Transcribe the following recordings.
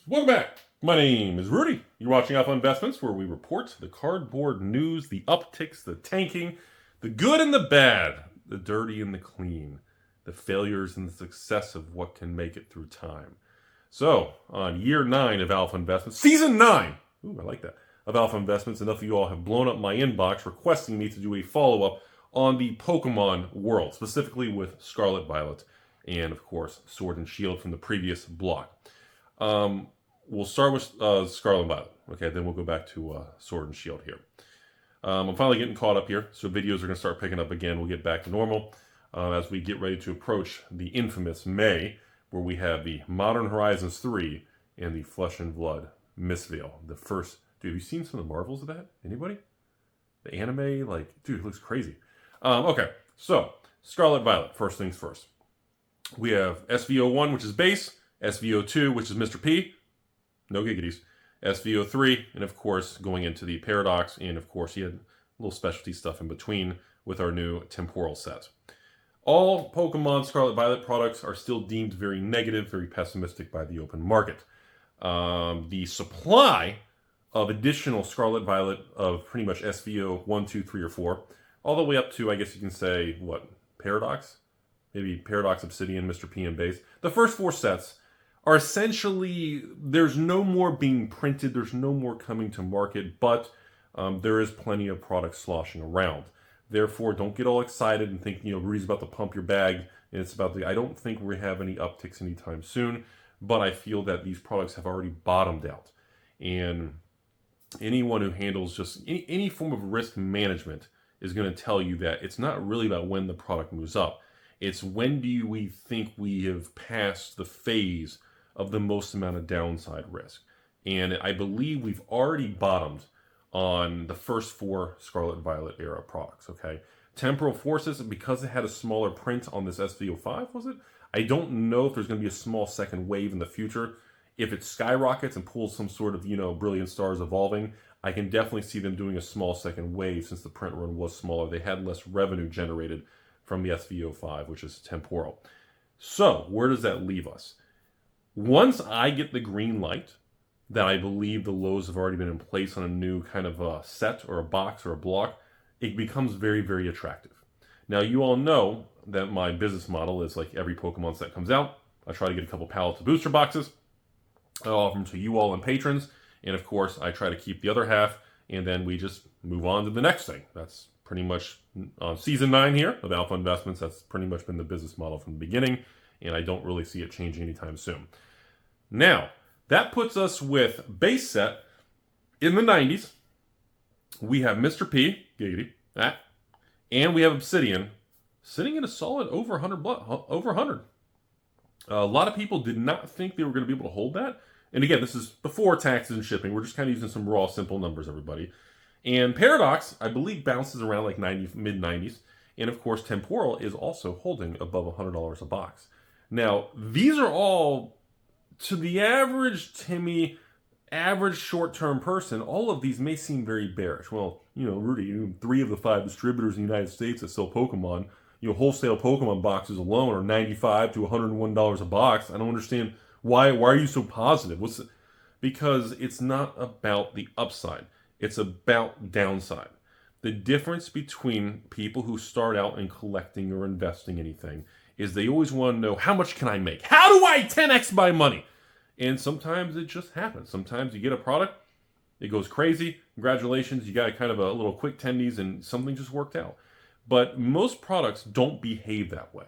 Welcome back. My name is Rudy. You're watching Alpha Investments, where we report the cardboard news, the upticks, the tanking, the good and the bad, the dirty and the clean, the failures and the success of what can make it through time. So, on year 9 of Alpha Investments, season 9, ooh, I like that, of Alpha Investments, enough of you all have blown up my inbox requesting me to do a follow-up on the Pokemon world, specifically with Scarlet Violet and, of course, Sword and Shield from the previous block. We'll start with Scarlet Violet. Okay, then we'll go back to Sword and Shield here. I'm finally getting caught up here, so videos are going to start picking up again. We'll get back to normal as we get ready to approach the infamous May, where we have the Modern Horizons 3 and the Flesh and Blood Mistveil. The first... Dude, have you seen some of the marvels of that? Anybody? The anime? Like, dude, it looks crazy. Okay, so Scarlet Violet, first things first. We have SVO1, which is base, SVO2, which is Mr. P, no giggities, SVO3, and of course going into the Paradox, and of course he had a little specialty stuff in between with our new temporal set. All Pokemon Scarlet Violet products are still deemed very negative, very pessimistic by the open market. The supply of additional Scarlet Violet of pretty much SVO 1, 2, 3, or 4, all the way up to, I guess you can say, what, Paradox? Maybe Paradox, Obsidian, Mr. P, and Base. The first 4 sets are essentially, there's no more being printed, there's no more coming to market, but there is plenty of products sloshing around. Therefore, don't get all excited and think, Rudy's about to pump your bag, and it's about I don't think we have any upticks anytime soon, but I feel that these products have already bottomed out. And anyone who handles just any form of risk management is going to tell you that it's not really about when the product moves up. It's when do we think we have passed the phase of the most amount of downside risk. And I believe we've already bottomed on the first 4 Scarlet Violet era products, okay? Temporal Forces, because it had a smaller print on this SVO5, was it? I don't know if there's going to be a small second wave in the future. If it skyrockets and pulls some sort of, Brilliant Stars Evolving, I can definitely see them doing a small second wave since the print run was smaller. They had less revenue generated from the SVO5, which is temporal. So, where does that leave us? Once I get the green light that I believe the lows have already been in place on a new kind of a set or a box or a block, it becomes very, very attractive. Now, you all know that my business model is like every Pokemon set comes out, I try to get a couple pallets of booster boxes. I offer them to you all and patrons, and of course, I try to keep the other half, and then we just move on to the next thing. That's pretty much on season 9 here of Alpha Investments. That's pretty much been the business model from the beginning, and I don't really see it changing anytime soon. Now, that puts us with base set in the 90s. We have Mr. P, giggity, and we have Obsidian sitting in a solid over 100. Over 100. A lot of people did not think they were going to be able to hold that. And again, this is before taxes and shipping. We're just kind of using some raw, simple numbers, everybody. And Paradox, I believe, bounces around like mid-90s. And of course, Temporal is also holding above $100 a box. Now, these are all, to the average Timmy, average short-term person, all of these may seem very bearish. Well, Rudy, 3 of the 5 distributors in the United States that sell Pokemon, wholesale Pokemon boxes alone are $95 to $101 a box. I don't understand why are you so positive? Because it's not about the upside. It's about downside. The difference between people who start out in collecting or investing anything is they always want to know, how much can I make? How do I 10x my money? And sometimes it just happens. Sometimes you get a product, it goes crazy. Congratulations, you got kind of a little quick tendies and something just worked out. But most products don't behave that way.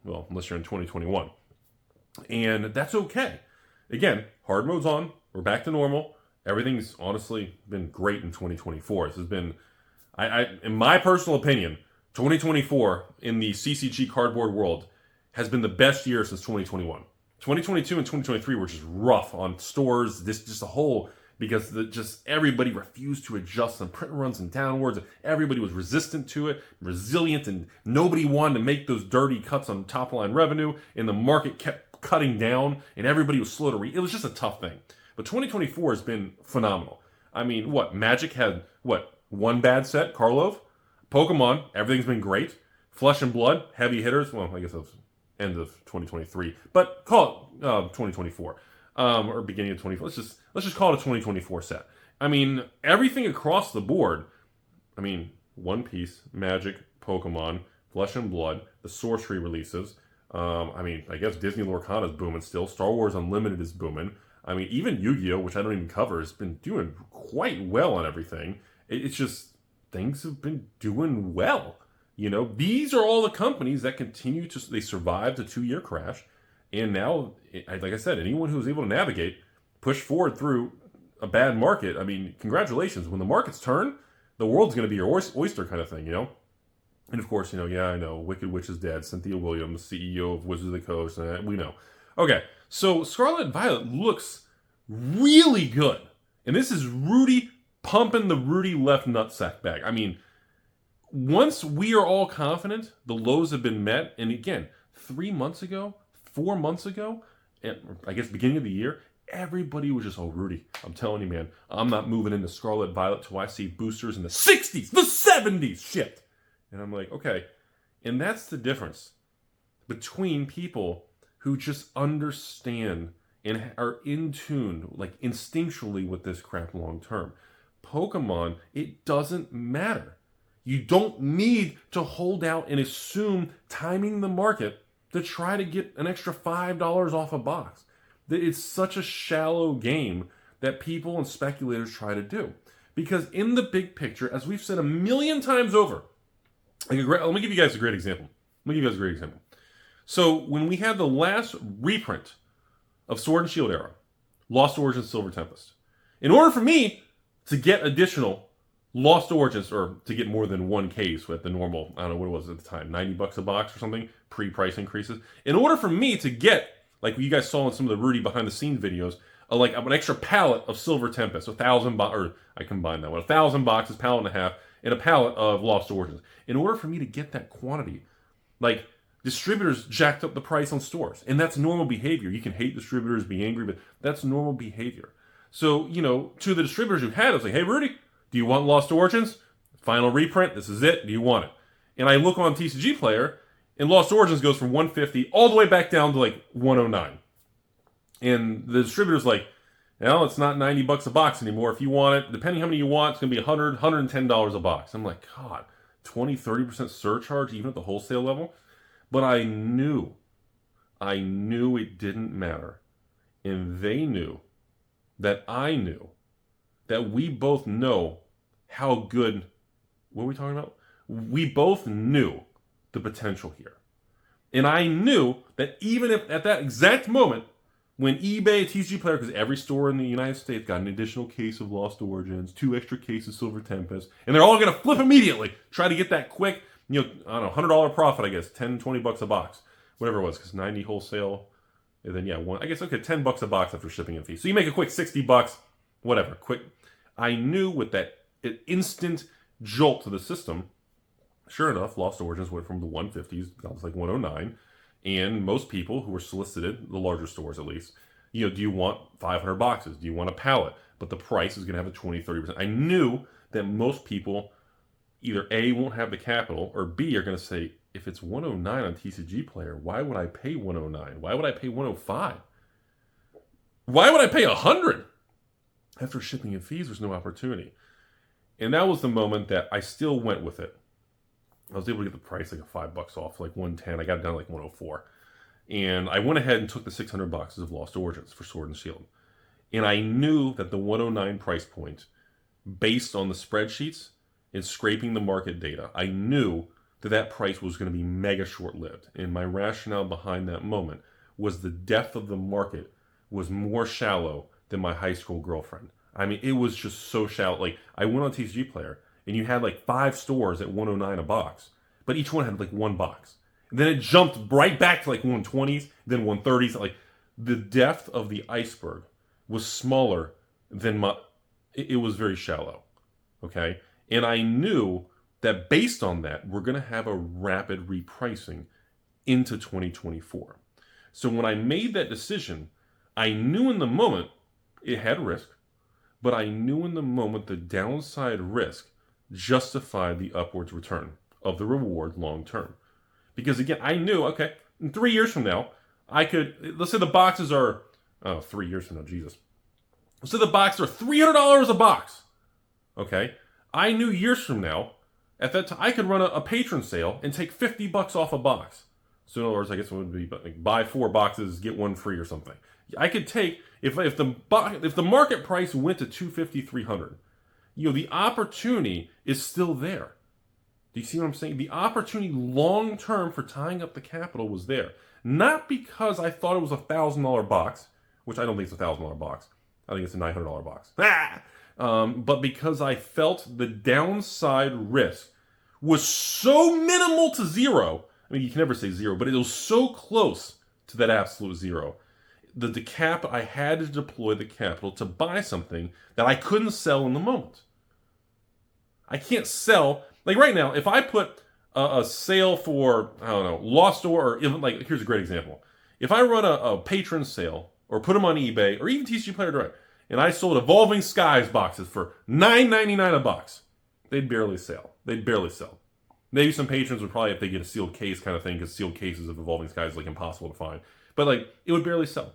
Well, unless you're in 2021. And that's okay. Again, hard mode's on. We're back to normal. Everything's honestly been great in 2024. This has been, in my personal opinion, 2024 in the CCG cardboard world has been the best year since 2021. 2022 and 2023 were just rough on stores. This just a whole, because just everybody refused to adjust on print runs and downwards. And everybody was resistant to it, resilient, and nobody wanted to make those dirty cuts on top line revenue. And the market kept cutting down, and everybody was slow to read. It was just a tough thing. But 2024 has been phenomenal. I mean, Magic had, one bad set, Karlov? Pokemon, everything's been great. Flesh and Blood, heavy hitters. Well, I guess that was end of 2023. But call it 2024. or beginning of 24. Let's just call it a 2024 set. I mean, everything across the board. I mean, One Piece, Magic, Pokemon, Flesh and Blood, the Sorcery releases. I mean, I guess Disney Lorcana is booming still. Star Wars Unlimited is booming. I mean, even Yu-Gi-Oh, which I don't even cover, has been doing quite well on everything. It's just things have been doing well. You know, these are all the companies that continue to, they survived the 2-year crash. And now, like I said, anyone who was able to navigate, push forward through a bad market, I mean, congratulations. When the markets turn, the world's going to be your oyster kind of thing, you know? And of course, you know, yeah, I know, Wicked Witch is dead. Cynthia Williams, CEO of Wizards of the Coast, we know. Okay, so Scarlet Violet looks really good. And this is Rudy pumping the Rudy left nutsack bag. I mean, once we are all confident the lows have been met, and again, 3 months ago, 4 months ago, and I guess beginning of the year, everybody was just, oh, Rudy, I'm telling you, man, I'm not moving into Scarlet Violet till I see boosters in the 60s, the 70s, shit. And I'm like, okay. And that's the difference between people who just understand and are in tune, like instinctually with this crap long term. Pokemon, it doesn't matter. You don't need to hold out and assume timing the market to try to get an extra $5 off a box. It's such a shallow game that people and speculators try to do. Because in the big picture, as we've said a million times over, let me give you guys a great example. So when we had the last reprint of Sword and Shield era, Lost Origins Silver Tempest, in order for me to get additional Lost Origins, or to get more than one case with the normal, I don't know what it was at the time, $90 a box or something, pre-price increases. In order for me to get, like you guys saw in some of the Rudy behind the scenes videos, like an extra pallet of Silver Tempest, 1,000 or I combined that with 1,000 boxes, pallet and a half, and a pallet of Lost Origins. In order for me to get that quantity, like distributors jacked up the price on stores, and that's normal behavior. You can hate distributors, be angry, but that's normal behavior. So, you know, to the distributors who had it, I was like, hey, Rudy, do you want Lost Origins? Final reprint, this is it, do you want it? And I look on TCG Player, and Lost Origins goes from 150 all the way back down to like 109. And the distributor's like, well, it's not $90 a box anymore. If you want it, depending how many you want, it's going to be $100, $110 a box. I'm like, God, 20, 30% surcharge even at the wholesale level? But I knew it didn't matter. And they knew that I knew that we both know how good, what are we talking about? We both knew the potential here. And I knew that even if at that exact moment, when eBay, TCG Player, because every store in the United States got an additional case of Lost Origins, 2 extra cases Silver Tempest, and they're all going to flip immediately, try to get that quick, you know, I don't know, $100 profit, I guess, 10, 20 bucks a box, whatever it was, because 90 wholesale, and then, yeah, I guess, okay, 10 bucks a box after shipping and fees. So you make a quick 60 bucks, whatever, quick. I knew with that instant jolt to the system, sure enough, Lost Origins went from the 150s down to like 109. And most people who were solicited, the larger stores at least, you know, do you want 500 boxes? Do you want a pallet? But the price is going to have a 20, 30%. I knew that most people either A, won't have the capital, or B, are going to say, if it's 109 on TCG Player, why would I pay 109? Why would I pay 105? Why would I pay 100? After shipping and fees, there's no opportunity. And that was the moment that I still went with it. I was able to get the price like a $5 off, like 110. I got it down to like 104. And I went ahead and took the 600 boxes of Lost Origins for Sword and Shield. And I knew that the 109 price point, based on the spreadsheets and scraping the market data, I knew that that price was going to be mega short-lived. And my rationale behind that moment was the depth of the market was more shallow than my high school girlfriend. I mean, it was just so shallow. Like, I went on TCG Player, and you had like 5 stores at 109 a box, but each one had like 1 box. And then it jumped right back to like 120s, then 130s. Like, the depth of the iceberg was smaller than it was very shallow. Okay? And I knew that based on that, we're going to have a rapid repricing into 2024. So when I made that decision, I knew in the moment it had risk, but I knew in the moment the downside risk justified the upwards return of the reward long term. Because again, I knew, okay, in 3 years from now, I could, let's say the boxes are Oh, 3 years from now, Jesus. So the boxes are $300 a box. Okay? I knew years from now, at that time, I could run a patron sale and take $50 off a box. So in other words, I guess it would be like buy 4 boxes, get 1 free or something. I could take, if the market price went to $250, $300, the opportunity is still there. Do you see what I'm saying? The opportunity long term for tying up the capital was there. Not because I thought it was a $1,000 box, which I don't think it's a $1,000 box. I think it's a $900 box. But because I felt the downside risk was so minimal to zero. I mean, you can never say zero, but it was so close to that absolute zero. I had to deploy the capital to buy something that I couldn't sell in the moment. I can't sell, like right now, if I put a sale for, I don't know, Lost Door, or even like, here's a great example. If I run a patron sale, or put them on eBay, or even TCG Player Direct, and I sold Evolving Skies boxes for $9.99 a box, they'd barely sell. Maybe some patrons would probably, if they get a sealed case kind of thing, because sealed cases of Evolving Skies is like impossible to find. But like, it would barely sell.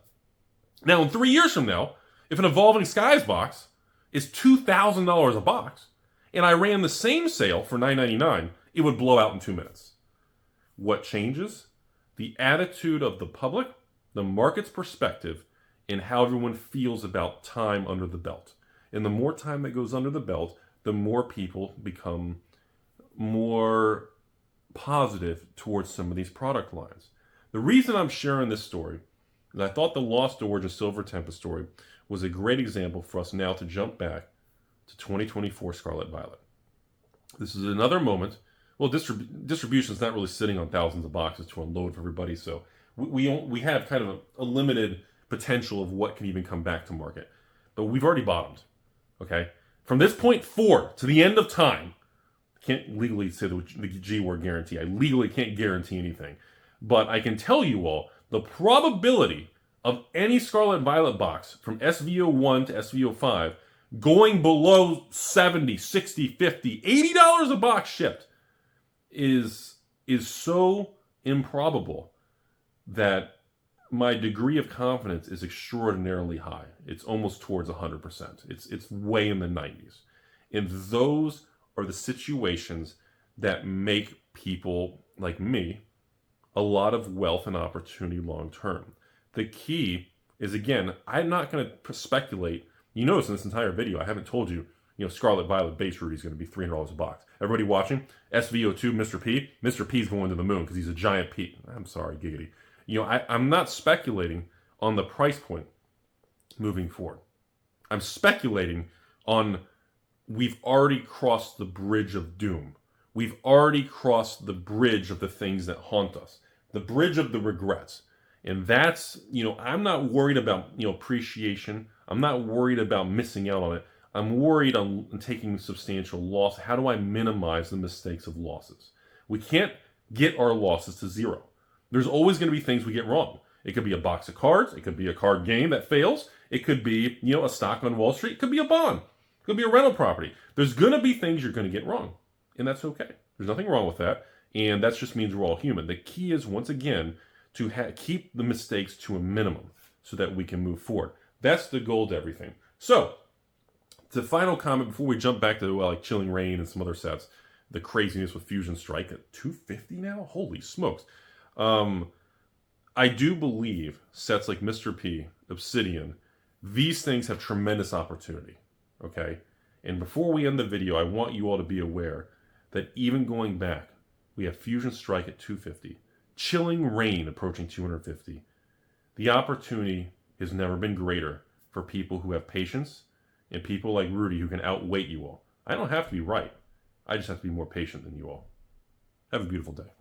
Now, in 3 years from now, if an Evolving Skies box is $2,000 a box, and I ran the same sale for $9.99, it would blow out in 2 minutes. What changes? The attitude of the public, the market's perspective, and how everyone feels about time under the belt. And the more time that goes under the belt, the more people become more positive towards some of these product lines. The reason I'm sharing this story is I thought the Lost Origin Silver Tempest story was a great example for us now to jump back to 2024 Scarlet Violet. This is another moment. Well, distribution is not really sitting on thousands of boxes to unload for everybody, so we have kind of a limited potential of what can even come back to market. But we've already bottomed, okay? From this point forward to the end of time, I can't legally say the G word guarantee. I legally can't guarantee anything. But I can tell you all, the probability of any Scarlet Violet box from SVO1 to SVO5 going below $70, $60, $50, $80 a box shipped is so improbable that my degree of confidence is extraordinarily high. It's almost towards 100%. It's way in the 90s. And those are the situations that make people like me a lot of wealth and opportunity long term. The key is, again, I'm not going to speculate. You notice in this entire video, I haven't told you, Scarlet Violet base Rudy is going to be $300 a box. Everybody watching, SVO2, Mr. P. Mr. P's going to the moon because he's a giant P. I'm sorry, giggity. I'm not speculating on the price point moving forward. I'm speculating on we've already crossed the bridge of doom. We've already crossed the bridge of the things that haunt us, the bridge of the regrets. And that's, I'm not worried about, appreciation. I'm not worried about missing out on it. I'm worried on taking substantial loss. How do I minimize the mistakes of losses? We can't get our losses to zero. There's always going to be things we get wrong. It could be a box of cards. It could be a card game that fails. It could be, a stock on Wall Street. It could be a bond. It could be a rental property. There's going to be things you're going to get wrong. And that's okay. There's nothing wrong with that. And that just means we're all human. The key is, once again, to keep the mistakes to a minimum so that we can move forward. That's the goal to everything. So, the final comment before we jump back to like Chilling Reign and some other sets, the craziness with Fusion Strike at $250 now? Holy smokes. I do believe sets like Mr. P, Obsidian, these things have tremendous opportunity, okay? And before we end the video, I want you all to be aware that even going back, we have Fusion Strike at $250, Chilling Reign approaching $250. The opportunity has never been greater for people who have patience and people like Rudy who can outweight you all. I don't have to be right. I just have to be more patient than you all. Have a beautiful day.